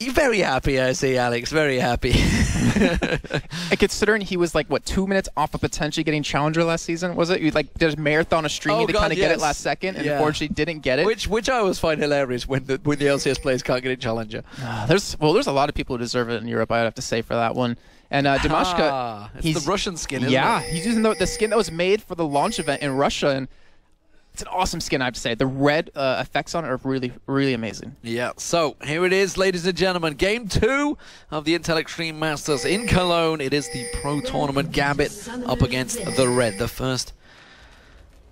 You're very happy, I see, Alex. Very happy. And considering he was like, what, 2 minutes off of potentially getting Challenger last season, was it? You like did a marathon of streaming to kind of get it last second, and unfortunately didn't get it. Which I always find hilarious when the LCS players can't get a Challenger. There's a lot of people who deserve it in Europe, I would have to say, for that one. And Dimashka, it's the Russian skin, isn't it? Yeah, he's using the skin that was made for the launch event in Russia, and it's an awesome skin, I have to say. The red effects on it are really, really amazing. Yeah, so here it is, ladies and gentlemen. Game 2 of the Intel Extreme Masters in Cologne. It is the Pro Tournament Gambit up against the Red. The first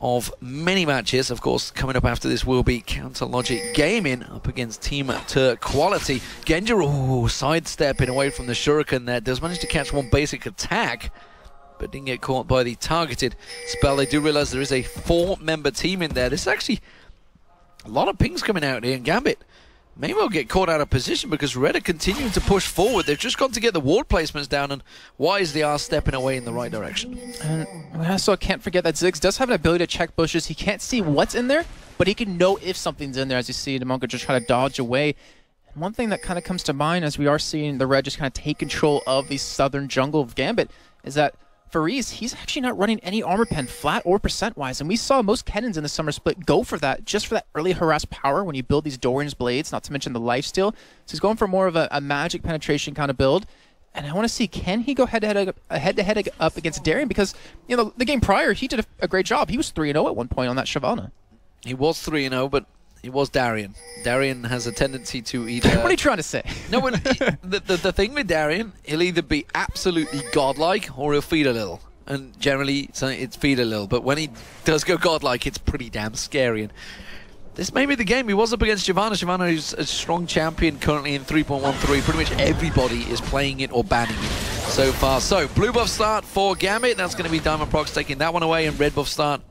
of many matches. Of course, coming up after this will be Counter Logic Gaming up against Team Turk Quality. Genja, sidestepping away from the Shuriken there. Does manage to catch one basic attack, but didn't get caught by the targeted spell. They do realize there is a 4-member team in there. There's actually a lot of pings coming out here, and Gambit may well get caught out of position because Red are continuing to push forward. They've just got to get the ward placements down, and wisely are stepping away in the right direction. And we also can't forget that Ziggs does have an ability to check bushes. He can't see what's in there, but he can know if something's in there, as you see Demonka just try to dodge away. And one thing that kind of comes to mind as we are seeing the Red just kind of take control of the southern jungle of Gambit is that Fariz, he's actually not running any armor pen, flat or percent-wise, and we saw most cannons in the summer split go for that, just for that early harass power when you build these Dorian's Blades, not to mention the lifesteal. So he's going for more of a magic penetration kind of build, and I want to see, can he go head-to-head up against Darian? Because, you know, the game prior, he did a great job. He was 3-0 at one point on that Shyvana. He was 3-0, but it was Darian. Darian has a tendency to either... What are you trying to say? No, the thing with Darian, he'll either be absolutely godlike or he'll feed a little. And generally, it's feed a little. But when he does go godlike, it's pretty damn scary. And this may be the game. He was up against Shyvana. Shyvana is a strong champion currently in 3.13. Pretty much everybody is playing it or banning it so far. So, blue buff start for Gambit. That's going to be Diamond Prox taking that one away. And red buff start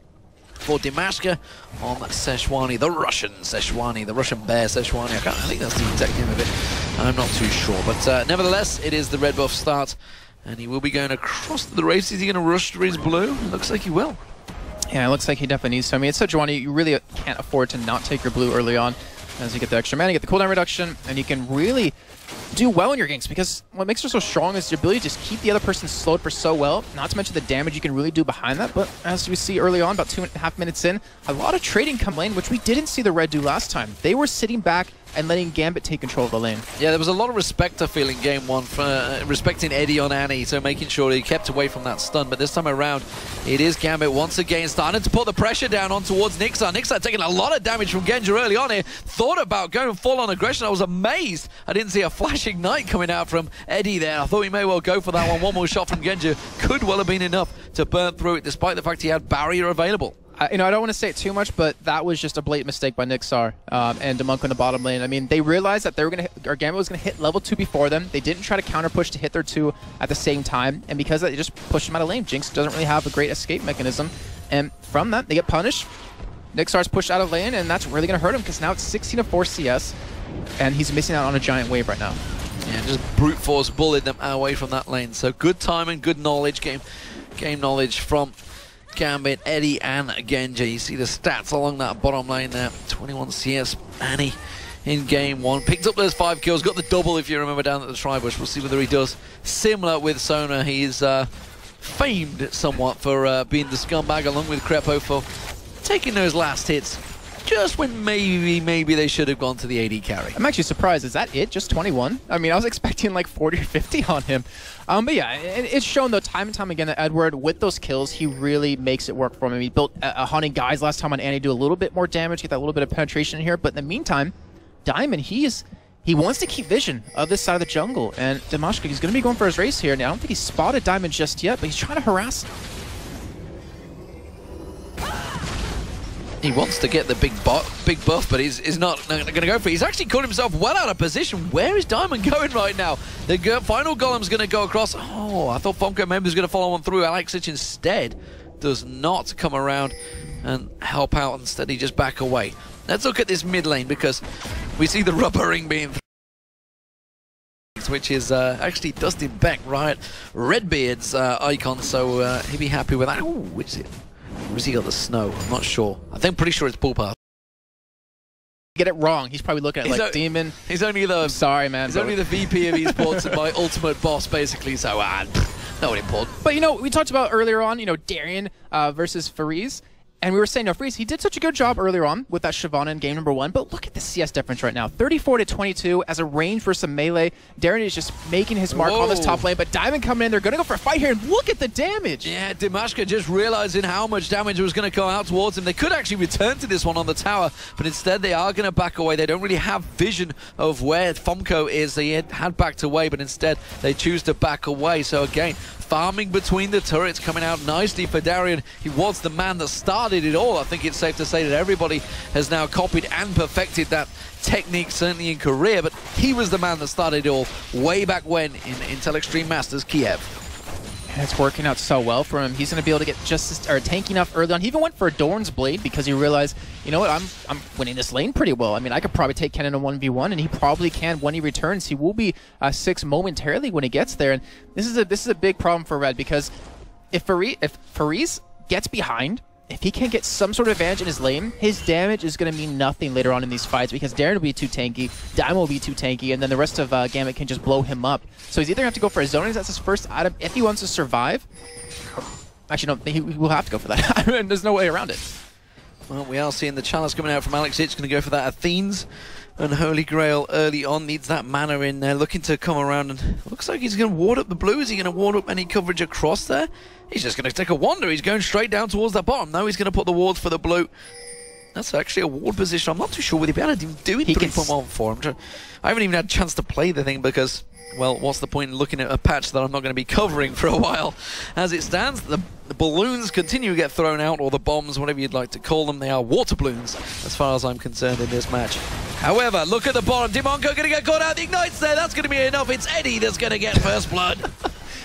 for Dimashka on Seshwani, the Russian Seshwani, the Russian bear Seshwani. I think that's the exact name of it. I'm not too sure. But nevertheless, it is the red buff start. And he will be going across the race. Is he going to rush to his blue? It looks like he will. Yeah, it looks like he definitely needs to. I mean, it's Seshwani, you really can't afford to not take your blue early on. As you get the extra mana, you get the cooldown reduction, and you can really do well in your games, because what makes her so strong is your ability to just keep the other person slowed for so well, not to mention the damage you can really do behind that. But as we see early on, about 2.5 minutes in, a lot of trading come lane, which we didn't see the Red do last time. They were sitting back and letting Gambit take control of the lane. Yeah, there was a lot of respect, I feel, in Game 1 for respecting Eddie on Annie, so making sure he kept away from that stun. But this time around, it is Gambit once again starting to put the pressure down on towards Nixar. Nixar taking a lot of damage from Genja early on here. Thought about going full on aggression. I was amazed I didn't see a flash ignite coming out from Eddie there. I thought he may well go for that one. One more shot from Genja could well have been enough to burn through it, despite the fact he had barrier available. You know, I don't want to say it too much, but that was just a blatant mistake by Nixar and Demonka in the bottom lane. I mean, they realized that they were going to, or Gambit was going to hit level 2 before them. They didn't try to counter push to hit their 2 at the same time, and because of that, they just pushed them out of lane. Jinx doesn't really have a great escape mechanism, and from that, they get punished. Nixar's pushed out of lane, and that's really going to hurt him, because now it's 16-4 CS, and he's missing out on a giant wave right now. Yeah, just brute force bullied them away from that lane. So good timing, good knowledge, game knowledge from Gambit, Eddie, and Genja. You see the stats along that bottom lane there. 21 CS, Annie in Game 1. Picked up those 5 kills, got the double if you remember down at the Tribush. We'll see whether he does similar with Sona. He's famed somewhat for being the scumbag along with Crepo for taking those last hits just when maybe they should have gone to the AD carry. I'm actually surprised. Is that it? Just 21? I mean, I was expecting like 40 or 50 on him. But yeah, it's shown though time and time again that Edward, with those kills, he really makes it work for him. He built a Hunting Guys last time on Annie, do a little bit more damage, get that little bit of penetration in here. But in the meantime, Diamond, he wants to keep vision of this side of the jungle. And Dimashka, he's going to be going for his race here. Now, I don't think he's spotted Diamond just yet, but he's trying to harass him. He wants to get the big buff, but he's not going to go for it. He's actually caught himself well out of position. Where is Diamond going right now? The final golem's going to go across. Oh, I thought Fonko maybe was going to follow on through. Alexic instead does not come around and help out. Instead, he just back away. Let's look at this mid lane, because we see the rubber ring being Redbeards, which is actually Dustin Beck, right? Redbeard's icon, so he'd be happy with that. Ooh, which is it? Or has he got the snow? I'm not sure. Pretty sure it's Bull Pass. Get it wrong. He's probably looking at like Demon. He's only the sorry, man. He's only the VP of esports and my ultimate boss, basically. So not important. But we talked about earlier on, Darian versus Fariz. And we were saying, Fariz, he did such a good job earlier on with that Shyvana in game number 1, but look at the CS difference right now. 34-22 as a range versus a melee. Darian is just making his mark on this top lane, but Diamond coming in, they're going to go for a fight here, and look at the damage! Yeah, Dimashka just realizing how much damage was going to come out towards him. They could actually return to this one on the tower, but instead they are going to back away. They don't really have vision of where Fomko is. They had backed away, but instead they choose to back away. So again, farming between the turrets, coming out nicely for Darian. He was the man that started it all. I think it's safe to say that everybody has now copied and perfected that technique, certainly in Korea, but he was the man that started it all way back when in Intel Extreme Masters Kiev. And it's working out so well for him. He's going to be able to get tanky enough early on. He even went for a Dorn's Blade because he realized, you know what, I'm winning this lane pretty well. I mean, I could probably take Ken in a 1v1, and he probably can when he returns. He will be 6 momentarily when he gets there. And this is a big problem for Red, because if Fariz gets behind, if he can't get some sort of advantage in his lane, his damage is going to mean nothing later on in these fights, because Darren will be too tanky, Diamond will be too tanky, and then the rest of Gambit can just blow him up. So he's either going to have to go for a zoning, that's his first item, if he wants to survive. Actually, no, he will have to go for that. There's no way around it. Well, we are seeing the challenge coming out from Alex. It's going to go for that Athene's and Holy Grail early on. Needs that mana in there, looking to come around, and looks like he's going to ward up the blue. Is he going to ward up any coverage across there? He's just going to take a wander. He's going straight down towards that bottom. No, he's going to put the wards for the blue. That's actually a ward position. I'm not too sure whether he'll be able to do it 3.14. I haven't even had a chance to play the thing because, well, what's the point in looking at a patch that I'm not going to be covering for a while? As it stands, the balloons continue to get thrown out, or the bombs, whatever you'd like to call them. They are water balloons, as far as I'm concerned, in this match. However, look at the bottom. Dimonko going to get caught out. The ignites there. That's going to be enough. It's Eddie that's going to get first blood.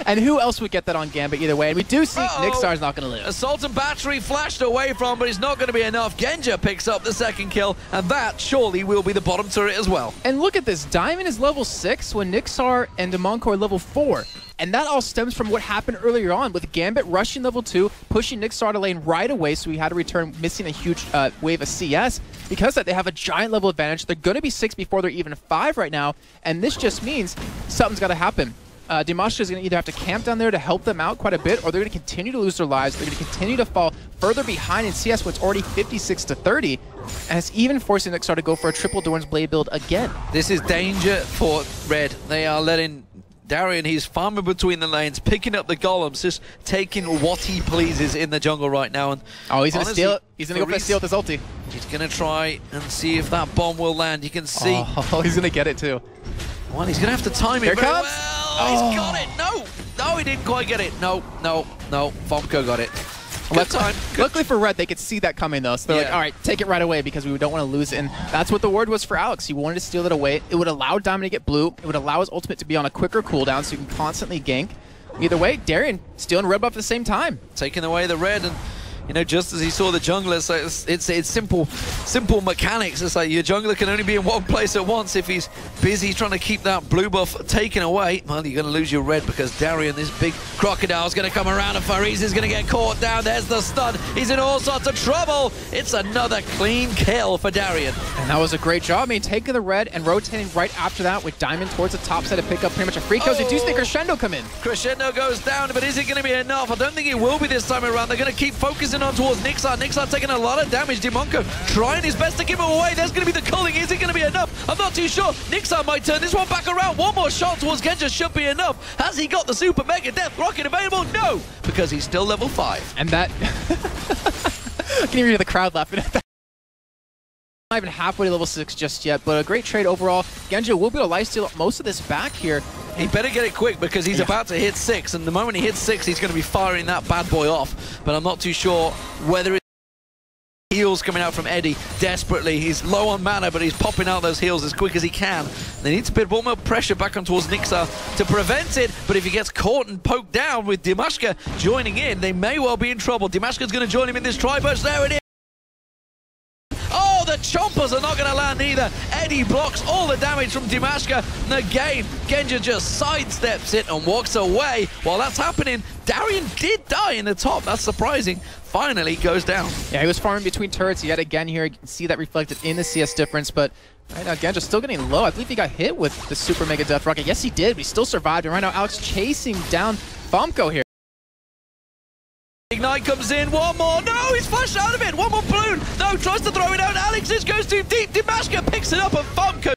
And who else would get that on Gambit either way? And we do see Nixar's not going to live. Assault and Battery flashed away from, but it's not going to be enough. Genja picks up the second kill, and that surely will be the bottom turret as well. And look at this. Diamond is level 6 when Nixar and Dimonko are level 4. And that all stems from what happened earlier on with Gambit rushing level 2, pushing Nixar to lane right away, so he had to return, missing a huge wave of CS. Because that, they have a giant level advantage. They're going to be 6 before they're even 5 right now, and this just means something's got to happen. Dimashka is going to either have to camp down there to help them out quite a bit, or they're going to continue to lose their lives. They're going to continue to fall further behind in CS when it's already 56-30, and it's even forcing Nixar to go for a triple Dorn's Blade build again. This is danger for Red. They are letting Darian, he's farming between the lanes, picking up the golems, just taking what he pleases in the jungle right now. And he's going to steal it. He's going to go for a steal with his ulti. He's going to try and see if that bomb will land. You can see. Oh, he's going to get it too. Well, he's going to have to time it very well. He's got it. No, he didn't quite get it. No. Fomko got it. Good time. Luckily for Red, they could see that coming though. So they're like, all right, take it right away because we don't want to lose it. And that's what the word was for Alex. He wanted to steal it away. It would allow Diamond to get blue. It would allow his ultimate to be on a quicker cooldown so you can constantly gank. Either way, Darian stealing red buff at the same time. Taking away the red, and you know, just as he saw the jungler, so it's simple mechanics. It's like your jungler can only be in one place at once. If he's busy trying to keep that blue buff taken away, well, you're going to lose your red because Darian, this big crocodile, is going to come around, and Fariz is going to get caught down. There's the stun. He's in all sorts of trouble. It's another clean kill for Darian. And that was a great job. I mean, taking the red and rotating right after that with Diamond towards the top side to pick up pretty much a free kill. You do see Crescendo come in. Crescendo goes down, but is it going to be enough? I don't think it will be this time around. They're going to keep focusing on towards Nixar. Nixar taking a lot of damage. Dimonko trying his best to give him away. There's going to be the culling. Is it going to be enough? I'm not too sure. Nixar might turn this one back around. One more shot towards Genja should be enough. Has he got the super mega death rocket available? No, because he's still level 5. And that... I can hear the crowd laughing at that. Not even halfway to level 6 just yet, but a great trade overall. Genja will be able to lifesteal most of this back here. He better get it quick because he's about to hit 6, and the moment he hits 6, he's going to be firing that bad boy off. But I'm not too sure whether it's heals coming out from Eddie desperately. He's low on mana, but he's popping out those heals as quick as he can. They need to put a bit more pressure back on towards Nixar to prevent it, but if he gets caught and poked down with Dimashka joining in, they may well be in trouble. Dimashka's going to join him in this tri-burst. There it is. the chompers are not going to land either. Eddie blocks all the damage from Dimashka. And again, Genja just sidesteps it and walks away. While that's happening, Darian did die in the top. That's surprising. Finally goes down. Yeah, he was farming between turrets yet again here. You can see that reflected in the CS difference, but right now Genja's still getting low. I believe he got hit with the Super Mega Death Rocket. Yes, he did, but he still survived. And right now, Alex chasing down Famco here. Ignite comes in, one more, no, he's flashed out of it, one more balloon, no, tries to throw it out, Alex just goes too deep, Dimashka picks it up and Famco.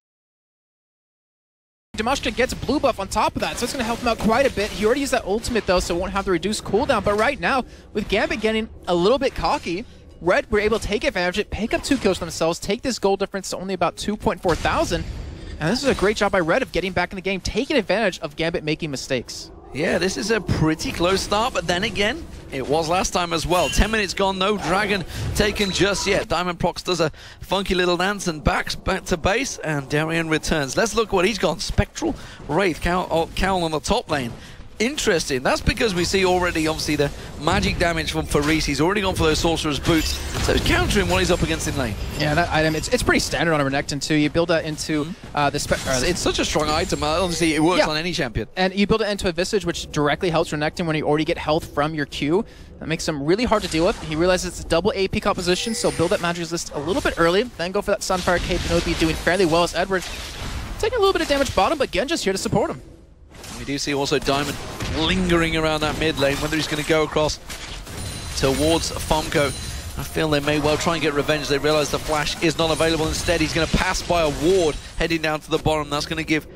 Dimashka gets blue buff on top of that, so it's going to help him out quite a bit. He already used that ultimate though, so it won't have the reduced cooldown, but right now, with Gambit getting a little bit cocky, Red were able to take advantage of it, pick up 2 kills for themselves, take this goal difference to only about 2.4 thousand, and this is a great job by Red of getting back in the game, taking advantage of Gambit making mistakes. Yeah, this is a pretty close start, but then again, it was last time as well. 10 minutes gone, no dragon taken just yet. Diamond Prox does a funky little dance and backs back to base, and Darian returns. Let's look what he's got. Spectral Wraith, Cowl on the top lane. Interesting. That's because we see already, obviously, the magic damage from Faris. He's already gone for those Sorcerer's Boots, so he's countering what he's up against in lane. Yeah, that item, it's pretty standard on a Renekton too. You build that into it's such a strong item. Honestly, it works on any champion. And you build it into a Visage, which directly helps Renekton when you already get health from your Q. That makes him really hard to deal with. He realizes it's a double AP composition, so build that magic resist a little bit early, then go for that Sunfire Cape, and it'll be doing fairly well as Edward taking a little bit of damage bottom, but Genja's here to support him. We do see also Diamond lingering around that mid lane, whether he's going to go across towards Famco. I feel they may well try and get revenge. They realize the flash is not available. Instead, he's going to pass by a ward heading down to the bottom. That's going to give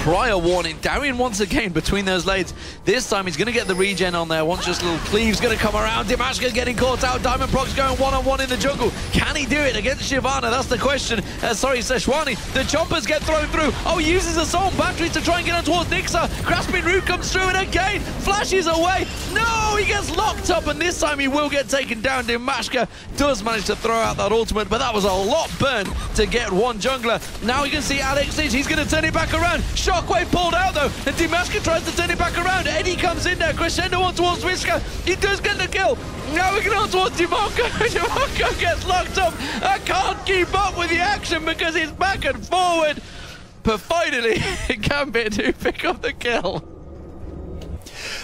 prior warning. Darian once again between those lanes. This time he's going to get the regen on there. Once just little Cleave's going to come around. Dimashka getting caught out. Diamond Prox going one-on-one in the jungle. Can he do it against Shyvana? That's the question. Sorry, Seshwani. The choppers get thrown through. Oh, he uses Assault Battery to try and get on towards Nixa. Grasping Root comes through and again flashes away. No, he gets locked up and this time he will get taken down. Dimashka does manage to throw out that ultimate, but that was a lot burned to get one jungler. Now you can see Alex, he's going to turn it back around. Shockwave pulled out though, and Dimashka tries to turn it back around. Eddie comes in there, Crescendo on towards Whisker. He does get the kill. Now we can on towards Dimonko. Dimonko gets locked up. I can't keep up with the action because he's back and forward. But finally, Gambit to pick up the kill.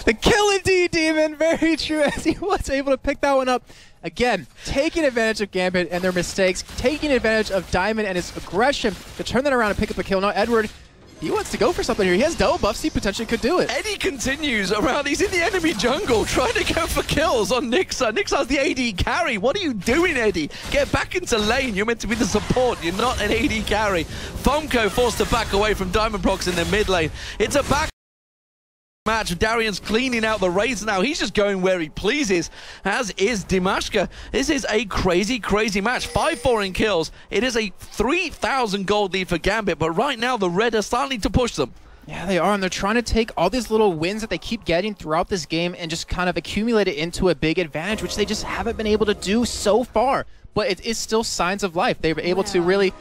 The kill indeed, Demon. Very true, as he was able to pick that one up. Again, taking advantage of Gambit and their mistakes, taking advantage of Diamond and his aggression to turn that around and pick up a kill. Now Edward, he wants to go for something here. He has double buffs. He potentially could do it. Eddie continues around. He's in the enemy jungle trying to go for kills on Nixa. Nixa's the AD carry. What are you doing, Eddie? Get back into lane. You're meant to be the support. You're not an AD carry. Famco forced to back away from Diamond Prox in the mid lane. It's a back match. Darian's cleaning out the raids now. He's just going where he pleases, as is Dimashka. This is a crazy, crazy match. 5-4 in kills. It is a 3,000 gold lead for Gambit, but right now the Red are starting to push them. Yeah, they are, and they're trying to take all these little wins that they keep getting throughout this game and just kind of accumulate it into a big advantage, which they just haven't been able to do so far. But it is still signs of life. They were able to really,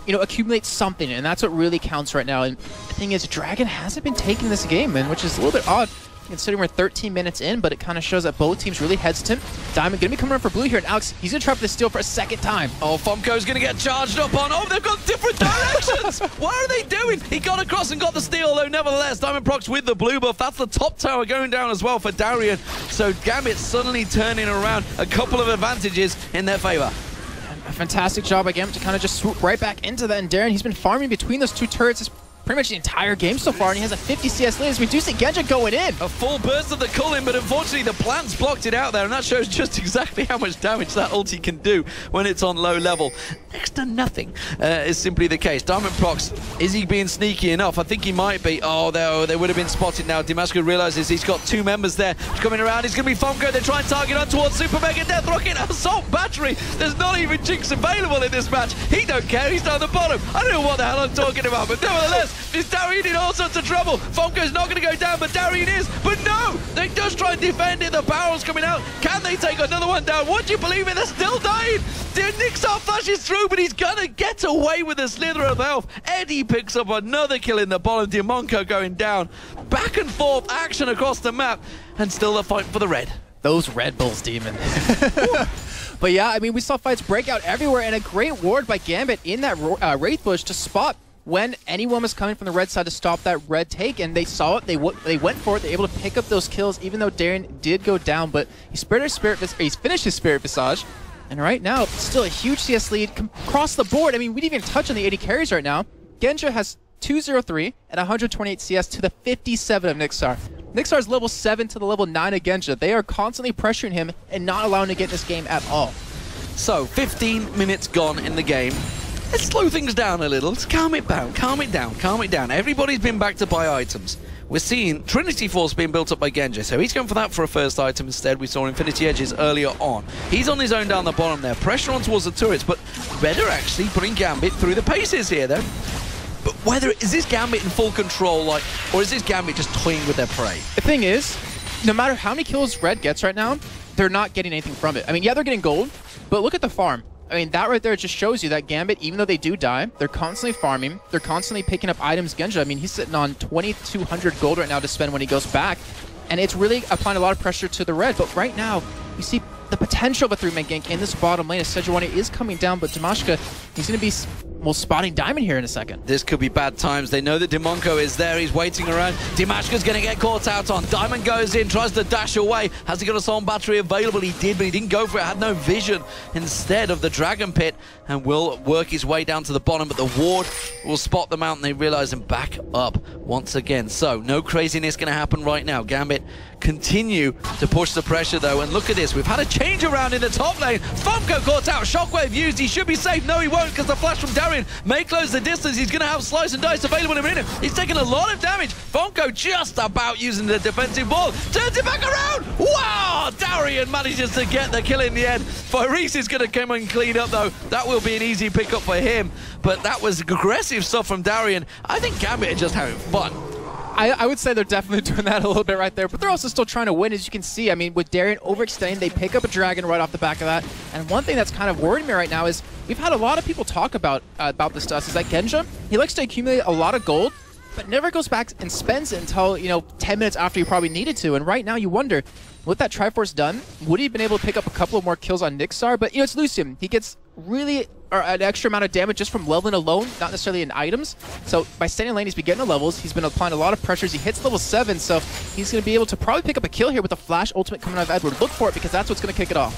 accumulate something, and that's what really counts right now. And the thing is, Dragon hasn't been taking this game, man, which is a little bit odd considering we're 13 minutes in, but it kind of shows that both teams really hesitant. Diamond going to be coming around for blue here, and Alex, he's going to try for the steal for a second time. Oh, Famco's going to get charged up on. Oh, they've got different directions. What are they doing? He got across and got the steal, though, nevertheless. Diamond Prox with the blue buff. That's the top tower going down as well for Darian. So Gambit suddenly turning around a couple of advantages in their favor. A fantastic job by Gambit to kind of just swoop right back into that, and Darren, he's been farming between those two turrets pretty much the entire game so far, and he has a 50 CS lead as we do see Genja going in. A full burst of the Cullen, but unfortunately the plants blocked it out there, and that shows just exactly how much damage that ulti can do when it's on low level. Next to nothing is simply the case. Diamond Prox, is he being sneaky enough? I think he might be. Oh, they would have been spotted now. Dimashka realizes he's got two members there coming around. It's going to be Famco. They try and target on towards Super Mega Death Rocket. Assault Battery. There's not even Jinx available in this match. He don't care. He's down the bottom. I don't know what the hell I'm talking about, but nevertheless, is Darian in all sorts of trouble. Famco's not going to go down, but Darian is. But no, they just try and defend it. The barrel's coming out. Can they take another one down? Would you believe it? They're still dying. Nixar flashes through, but he's going to get away with a slither of health. Eddie picks up another kill in the bottom. Dimonko going down. Back and forth action across the map, and still a fight for the Red. Those Red Bulls, Demon. But yeah, I mean, we saw fights break out everywhere, and a great ward by Gambit in that Wraith bush to spot when anyone was coming from the red side to stop that red take, and they saw it, they went for it, they were able to pick up those kills, even though Darien did go down, but he's finished his Spirit Visage, and right now, still a huge CS lead across the board. I mean, we didn't even touch on the 80 carries right now. Genja has 203 and 128 CS to the 57 of Nixar. Nixar's level 7 to the level 9 of Genja. They are constantly pressuring him and not allowing him to get in this game at all. So, 15 minutes gone in the game. Let's slow things down a little. Let's calm it down, calm it down, calm it down. Everybody's been back to buy items. We're seeing Trinity Force being built up by Genja, so he's going for that for a first item instead. We saw Infinity Edges earlier on. He's on his own down the bottom there. Pressure on towards the turrets, but Red are actually putting Gambit through the paces here, though. But is this Gambit in full control, or is this Gambit just toying with their prey? The thing is, no matter how many kills Red gets right now, they're not getting anything from it. I mean, yeah, they're getting gold, but look at the farm. I mean, that right there just shows you that Gambit, even though they do die, they're constantly farming. They're constantly picking up items. Genja, I mean, he's sitting on 2,200 gold right now to spend when he goes back. And it's really applying a lot of pressure to the Red. But right now, you see the potential of a three-man gank in this bottom lane as Sejuani is coming down. But Dimashka, he's going to be, well, spotting Diamond here in a second. This could be bad times. They know that Dimonko is there. He's waiting around. Dimashka's going to get caught out on. Diamond goes in, tries to dash away. Has he got a Soul battery available? He did, but he didn't go for it. Had no vision instead of the Dragon Pit and will work his way down to the bottom. But the ward will spot them out and they realize and back up once again. So no craziness going to happen right now. Gambit continue to push the pressure though. And look at this. We've had a change around in the top lane. Fomko caught out. Shockwave used. He should be safe. No, he won't because the flash from Darien may close the distance. He's going to have Slice and Dice available in a minute. He's taking a lot of damage. Fomko just about using the defensive ball. Turns it back around. Wow! Darien manages to get the kill in the end. Faris is going to come and clean up though. That will be an easy pickup for him. But that was aggressive stuff from Darien. I think Gambit are just having fun. I would say they're definitely doing that a little bit right there, but they're also still trying to win, as you can see. I mean, with Darien overextending, they pick up a Dragon right off the back of that. And one thing that's kind of worrying me right now is we've had a lot of people talk about this to us, is that Genja, he likes to accumulate a lot of gold, but never goes back and spends it until, 10 minutes after he probably needed to. And right now you wonder, with that Triforce done, would he have been able to pick up a couple of more kills on Nixar? But, it's Lucian. He gets really an extra amount of damage just from leveling alone, not necessarily in items. So by staying in lane, he's been getting the levels. He's been applying a lot of pressures. He hits level 7, so he's going to be able to probably pick up a kill here with the flash ultimate coming out of Edward. Look for it because that's what's going to kick it off.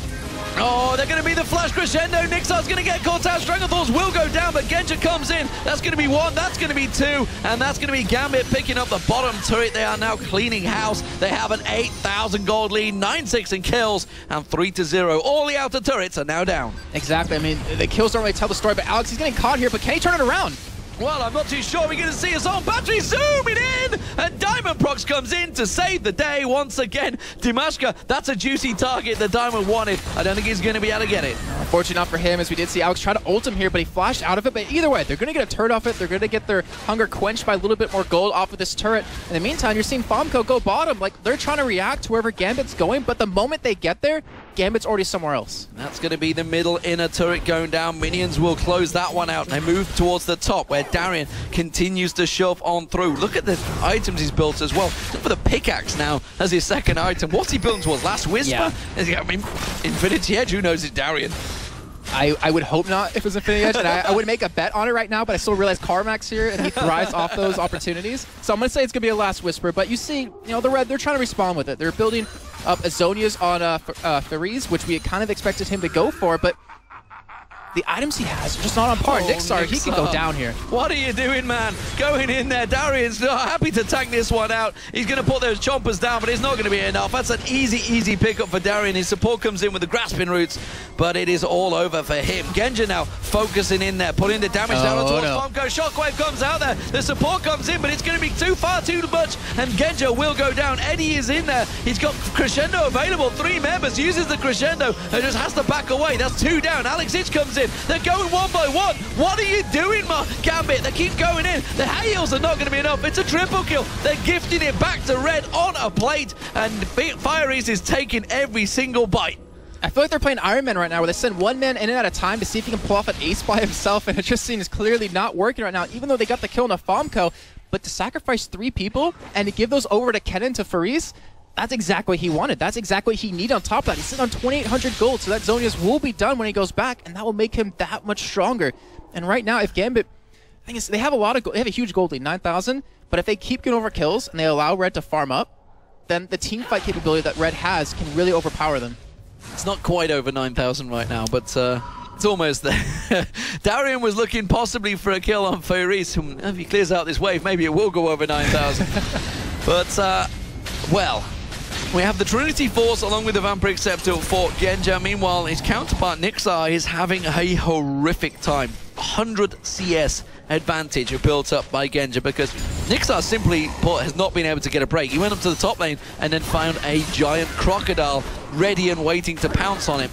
Oh, they're going to be the flash crescendo. Nixar's going to get caught out. Strangleforce will go down, but Genja comes in. That's going to be 1, that's going to be 2, and that's going to be Gambit picking up the bottom turret. They are now cleaning house. They have an 8,000 gold lead, 9-6 in kills, and 3-0. All the outer turrets are now down. Exactly. I mean, the kills don't really tell the story, but Alex, he's getting caught here, but can he turn it around? Well, I'm not too sure. We're going to see his own battery zooming in, and Diamond Prox comes in to save the day once again. Dimashka, that's a juicy target that Diamond wanted. I don't think he's going to be able to get it. Unfortunately not for him, as we did see Alex try to ult him here, but he flashed out of it. But either way, they're going to get a turret off it. They're going to get their hunger quenched by a little bit more gold off of this turret. In the meantime, you're seeing Fomko go bottom. Like, they're trying to react to wherever Gambit's going, but the moment they get there, Gambit's already somewhere else. That's going to be the middle inner turret going down. Minions will close that one out. They move towards the top where Darien continues to shove on through. Look at the items he's built as well. Look for the pickaxe now as his second item. What's he building towards? Last Whisper? Yeah. I mean, Infinity Edge, who knows it's Darien? I would hope not if it was Infinity Edge, and I would make a bet on it right now, but I still realize Carmack's here, and he thrives off those opportunities. So I'm going to say it's going to be a Last Whisper, but you see, the Red, they're trying to respond with it. They're building up Azonias on Faris, which we kind of expected him to go for, but the items he has are just not on par. Nixar, he can go down here. What are you doing, man? Going in there. Darien's happy to tank this one out. He's going to put those chompers down, but it's not going to be enough. That's an easy pickup for Darien. His support comes in with the grasping roots, but it is all over for him. Genja now focusing in there, putting the damage down towards Fomko. Shockwave comes out there. The support comes in, but it's going to be too much, and Genja will go down. Eddie is in there. He's got Crescendo available. 3 members, uses the Crescendo, and just has to back away. That's 2 down. Alex Itch comes in. They're going 1 by 1. What are you doing, Gambit? They keep going in. The heals are not going to be enough. It's a triple kill. They're gifting it back to Red on a plate, and Faris is taking every single bite. I feel like they're playing Iron Man right now, where they send 1 man in and at a time to see if he can pull off an ace by himself, and it just seems clearly not working right now, even though they got the kill on a Fomko. But to sacrifice 3 people and to give those over to Kennen to Faris, that's exactly what he wanted. That's exactly what he needed on top of that. He's sitting on 2,800 gold, so that Zonius will be done when he goes back, and that will make him that much stronger. And right now, if Gambit, the thing is, they have they have a huge gold lead, 9,000, but if they keep getting over kills and they allow Red to farm up, then the team fight capability that Red has can really overpower them. It's not quite over 9,000 right now, but it's almost there. Darian was looking possibly for a kill on Fairies. If he clears out this wave, maybe it will go over 9,000. But, well, we have the Trinity Force along with the Vampire Acceptor for Genja. Meanwhile, his counterpart Nixar is having a horrific time. 100 CS advantage built up by Genja because Nixar simply put has not been able to get a break. He went up to the top lane and then found a giant crocodile ready and waiting to pounce on him.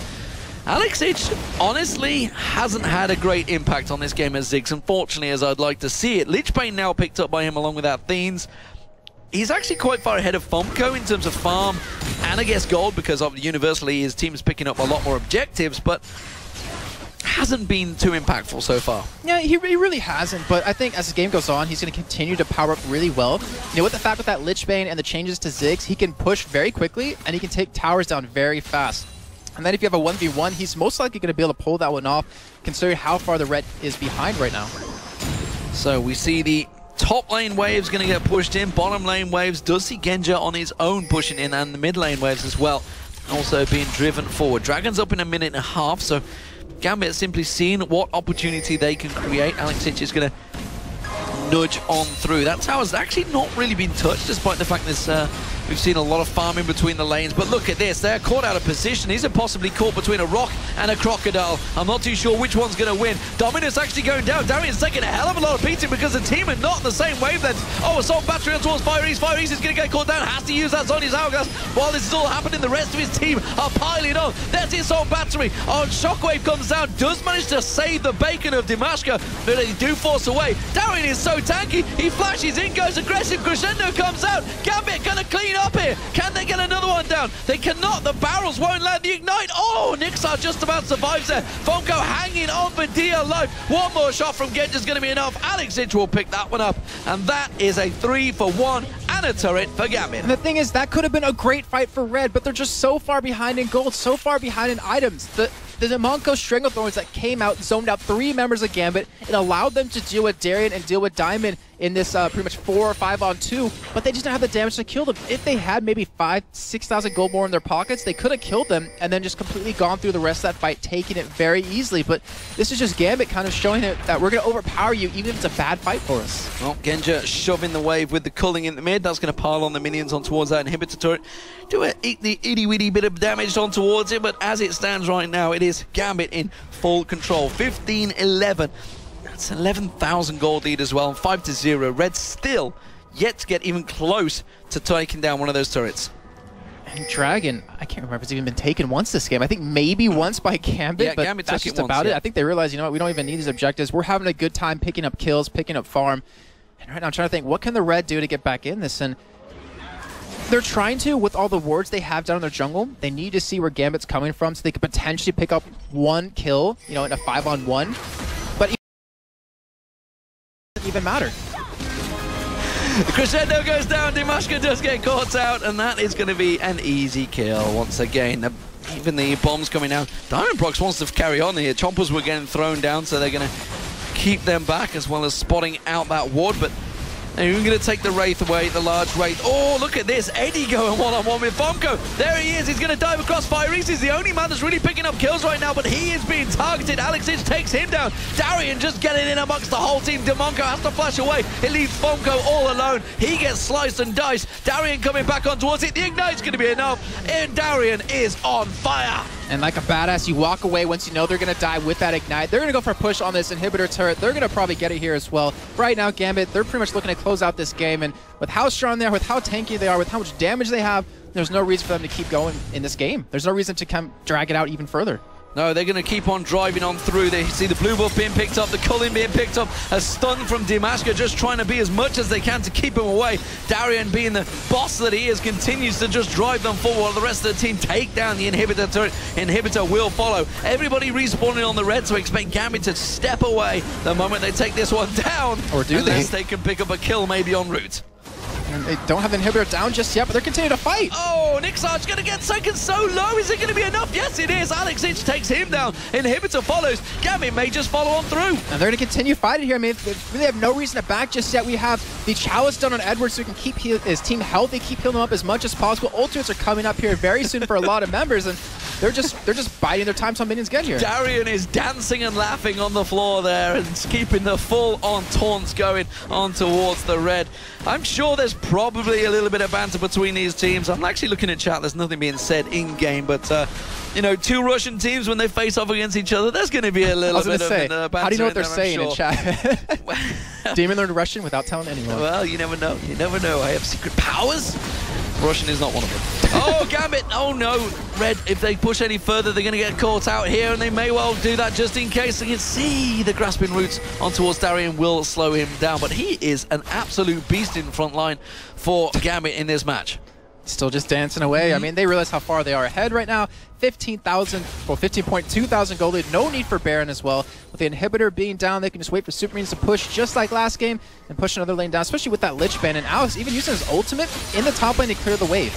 Alex Ich honestly hasn't had a great impact on this game as Ziggs, unfortunately, as I'd like to see it. Lichbane now picked up by him along with Athenes. He's actually quite far ahead of Fomko in terms of farm and I guess gold because universally his team's picking up a lot more objectives, but hasn't been too impactful so far. Yeah, he really hasn't, but I think as the game goes on, he's going to continue to power up really well. You know, with the fact with that Lichbane and the changes to Ziggs, he can push very quickly and he can take towers down very fast. And then if you have a 1v1, he's most likely going to be able to pull that one off, considering how far the Red is behind right now. So we see the top lane waves going to get pushed in, bottom lane waves does see Genja on his own pushing in, and the mid lane waves as well also being driven forward. Dragon's up in a minute and a half, so Gambit simply seeing what opportunity they can create. Alex Ich is going to nudge on through. That tower's actually not really been touched, despite the fact that we've seen a lot of farming between the lanes. But look at this, they're caught out of position. These are possibly caught between a rock and a crocodile. I'm not too sure which one's going to win. Dominus actually going down. Darian's taking a hell of a lot of beating because the team are not on the same wavelength. Oh, assault battery on towards Fire East. Fire East is going to get caught down. Has to use that Zoni's hourglass. While this is all happening, the rest of his team are piling on. There's the assault battery. Oh, Shockwave comes down. Does manage to save the bacon of Dimashka, but they do force away. Darian is so tanky. He flashes in, goes aggressive. Crescendo comes out. Gambit going to clean up here. Can they get another one down? They cannot. The barrels won't land the ignite. Oh, Nixar just about survives there. Fonko hanging on for dear life. One more shot from Genja is going to be enough. Alex Ich will pick that one up. And that is a 3-for-1 and a turret for Gambit. And the thing is, that could have been a great fight for Red, but they're just so far behind in gold, so far behind in items. The Demonko Stranglethorns that came out, zoned out 3 members of Gambit. It allowed them to deal with Darian and deal with Diamond in this pretty much 4 or 5 on 2, but they just didn't have the damage to kill them. If they had maybe 5,000-6,000 gold more in their pockets, they could have killed them and then just completely gone through the rest of that fight, taking it very easily. But this is just Gambit kind of showing that we're going to overpower you even if it's a bad fight for us. Well, Genja shoving the wave with the culling in the mid. That's going to pile on the minions on towards that inhibitor turret. Do the itty-witty bit of damage on towards it, but as it stands right now, it is Gambit in full control. 15-11. That's 11,000 gold lead as well, 5-0. Red still yet to get even close to taking down one of those turrets. And Dragon, I can't remember if it's even been taken once this game. I think maybe once by Gambit, yeah, but Gambit that's took just it once, about it. yeah. I think they realize, you know what, we don't even need these objectives. We're having a good time picking up kills, picking up farm. And right now I'm trying to think, what can the Red do to get back in this? And they're trying to, with all the wards they have down in their jungle, they need to see where Gambit's coming from so they could potentially pick up 1 kill, you know, in a 5-on-1. But it doesn't even matter. The Crescendo goes down, Dimashka does get caught out, and that is going to be an easy kill once again. Even the bombs coming down. Diamond Prox wants to carry on here. Chompers were getting thrown down, so they're going to keep them back as well as spotting out that ward, but they're even going to take the Wraith away, the large Wraith. Oh, look at this. Eddie going one-on-one with Fomko. There he is. He's going to dive across Fire East. He's the only man that's really picking up kills right now, but he is being targeted. Alex Ich takes him down. Darian just getting in amongst the whole team. Demonko has to flash away. It leaves Fomko all alone. He gets sliced and diced. Darian coming back on towards it. The ignite's going to be enough. And Darian is on fire. And like a badass, you walk away once you know they're going to die with that ignite. They're going to go for a push on this inhibitor turret. They're going to probably get it here as well. Right now, Gambit, they're pretty much looking to close out this game. And with how strong they are, with how tanky they are, with how much damage they have, there's no reason for them to keep going in this game. There's no reason to come drag it out even further. No, they're going to keep on driving on through. They see the blue buff being picked up, the culling being picked up, a stun from Dimashka, just trying to be as much as they can to keep him away. Darian, being the boss that he is, continues to just drive them forward while the rest of the team take down the inhibitor turret. Inhibitor will follow. Everybody respawning on the red, so expect Gambit to step away the moment they take this one down. Or do unless they can pick up a kill maybe en route. And they don't have the inhibitor down just yet, but they're continuing to fight. Oh, Nixar's going to get second so low. Is it going to be enough? Yes, it is. Alex Itch takes him down. Inhibitor follows. Gambit may just follow on through. And they're going to continue fighting here. I mean, they really have no reason to back just yet. We have the chalice done on Edwards so he can keep his team healthy, keep healing them up as much as possible. Ultimates are coming up here very soon for a lot of members, and they're just biding their time till minions get here. Darian is dancing and laughing on the floor there and keeping the full-on taunts going on towards the red. I'm sure there's probably a little bit of banter between these teams. I'm actually looking at chat. There's nothing being said in-game, but you know, two Russian teams, when they face off against each other, there's going to be a little bit of banter. How do you know what they're there, saying in chat? Demon learned Russian without telling anyone. Well, you never know. You never know. I have secret powers. Russian is not one of them. Oh, Gambit! Oh no, Red, if they push any further, they're going to get caught out here, and they may well do that just in case. You can see the grasping roots on towards Darian will slow him down, but he is an absolute beast in front line for Gambit in this match. Still just dancing away. I mean, they realize how far they are ahead right now. 15.2 thousand gold lead. No need for Baron as well. With the inhibitor being down, they can just wait for Super Minions to push just like last game and push another lane down, especially with that Lich ban. And Alex even using his ultimate in the top lane to clear the wave.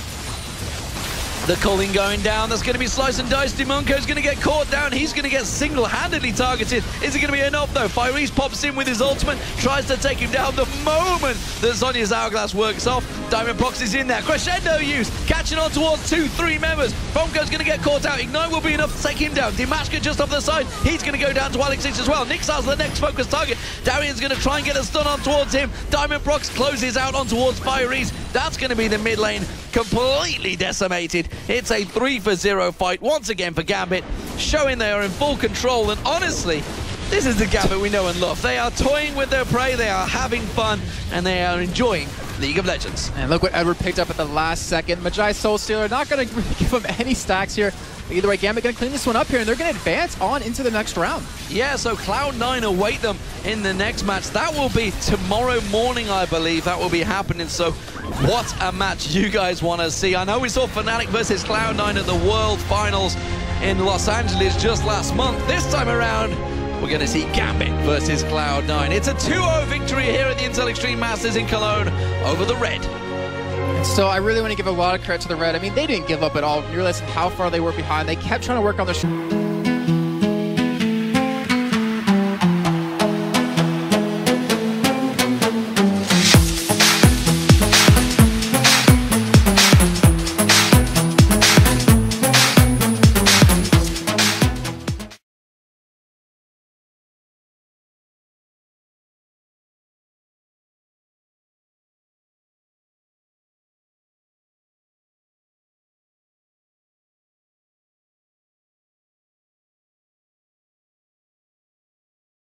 The culling going down. That's going to be slice and dice. Dimunko's going to get caught down. He's going to get single-handedly targeted. Is it going to be enough, though? Fyrese pops in with his ultimate, tries to take him down. The moment that Zhonya's Hourglass works off, Diamond Prox is in there. Crescendo use, catching on towards 2-3 members. Bonko's going to get caught out. Ignite will be enough to take him down. Dimashka just off the side. He's going to go down to Alex Itch as well. Nixar's the next focus target. Darian's going to try and get a stun on towards him. Diamond Prox closes out on towards Fyrese. That's going to be the mid lane, completely decimated. It's a 3-for-0 fight once again for Gambit, showing they are in full control. And honestly, this is the Gambit we know and love. They are toying with their prey, they are having fun, and they are enjoying League of Legends. And look what Edward picked up at the last second. Magi Soul Stealer not going to give him any stacks here. Either way, Gambit going to clean this one up here, and they're going to advance on into the next round. Yeah, so Cloud9 await them in the next match. That will be tomorrow morning, I believe. That will be happening. So what a match you guys want to see. I know we saw Fnatic versus Cloud9 at the World Finals in Los Angeles just last month. This time around, we're going to see Gambit versus Cloud9. It's a 2-0 victory here at the Intel Extreme Masters in Cologne over the Red. And so I really want to give a lot of credit to the Red. I mean, they didn't give up at all. You realize how far they were behind. They kept trying to work on their